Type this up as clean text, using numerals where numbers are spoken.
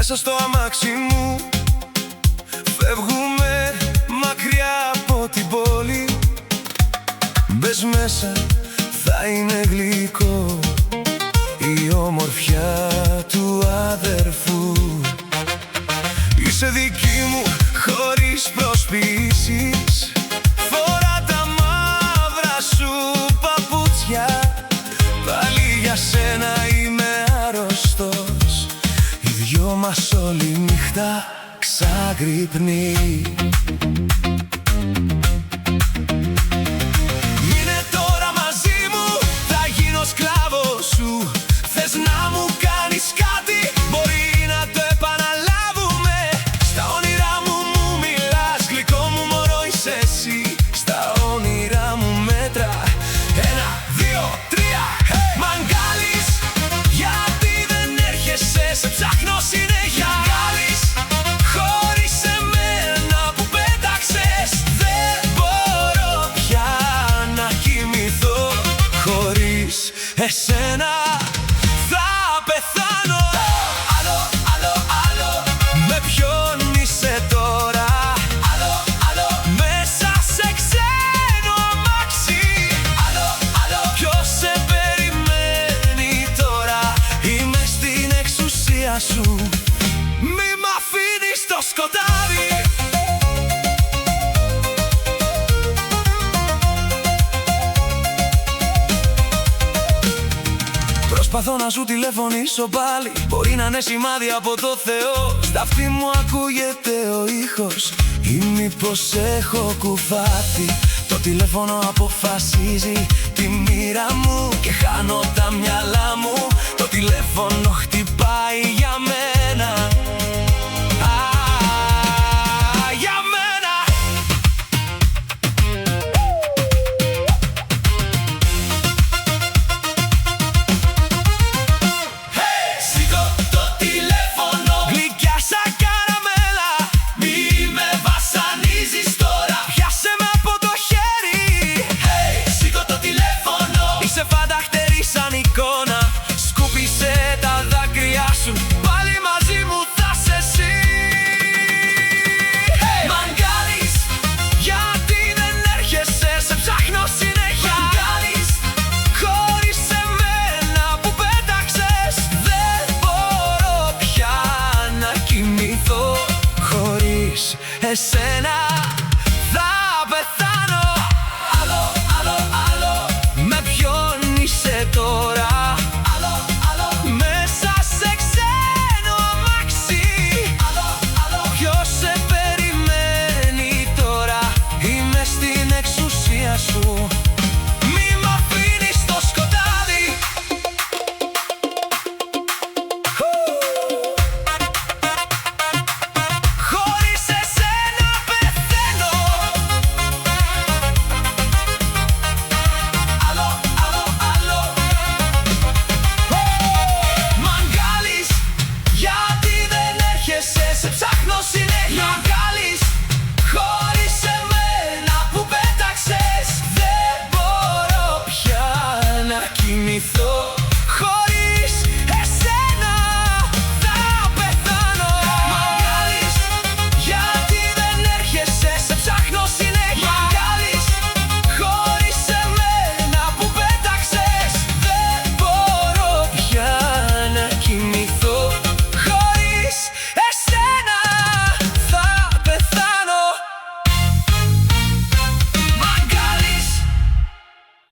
Μέσα στο αμάξι μου φεύγουμε μακριά από την πόλη. Μπες μέσα, θα είναι γλυκό η ομορφιά του αδερφού. Είσαι δική μου χωρίς προσποιήσεις. Φορά τα μαύρα σου παπούτσια. Πάλι για σένα είμαι άρρωστος. Οι δυο μας όλη νύχτα ξαγρυπνεί. Μείνε τώρα μαζί μου, θα γίνω σκλάβος σου. Θες να μου κάνεις κάτι, μπορεί να το επαναλάβουμε. Στα όνειρά μου μιλάς, γλυκό μου μωρό είσαι εσύ. Στα όνειρά μου μέτρα, 1, 2, 3, hey! Μ' αγκάλεις, γιατί δεν έρχεσαι, σε ψάχνω συνέχεια. Μ' αγκάλεις, χωρίς εμένα που πέταξες. Δεν μπορώ πια να κοιμηθώ χωρίς εσένα. Θα πεθάνω. Άλλο, άλλο, άλλο. Με ποιον είσαι τώρα? Άλλο, άλλο. Μέσα σε ξένο αμάξι. Άλλο, άλλο. Ποιος σε περιμένει τώρα? Είμαι στην εξουσία σου. Μη μ' αφήνεις στο σκοτάδι. Προσπαθώ να σου τηλεφωνήσω πάλι. Μπορεί να είναι σημάδι από το Θεό. Στα αυτή μου ακούγεται ο ήχος, ή μήπως έχω κουβάθει? Το τηλέφωνο αποφασίζει τη μοίρα μου και χάνω τα μυαλά μου. Το τηλέφωνο χτυπάει για μένα. Για μένα. Σήκω το τηλέφωνο, γλυκιά σαν καραμέλα. Μη με βασανίζεις τώρα, πιάσε με από το χέρι. Σήκω το τηλέφωνο, είσαι φανταχτερή σαν εικόνα. Σκούπισε τα δάκρυά σου, πάλι μαζί μου θα σε εσύ. Μ' αγκάλεις, γιατί δεν έρχεσαι, σε ψάχνω συνέχεια. Μ' αγκάλεις, χωρίς εμένα που πέταξες. Δεν μπορώ πια να κοιμηθώ χωρίς εσένα.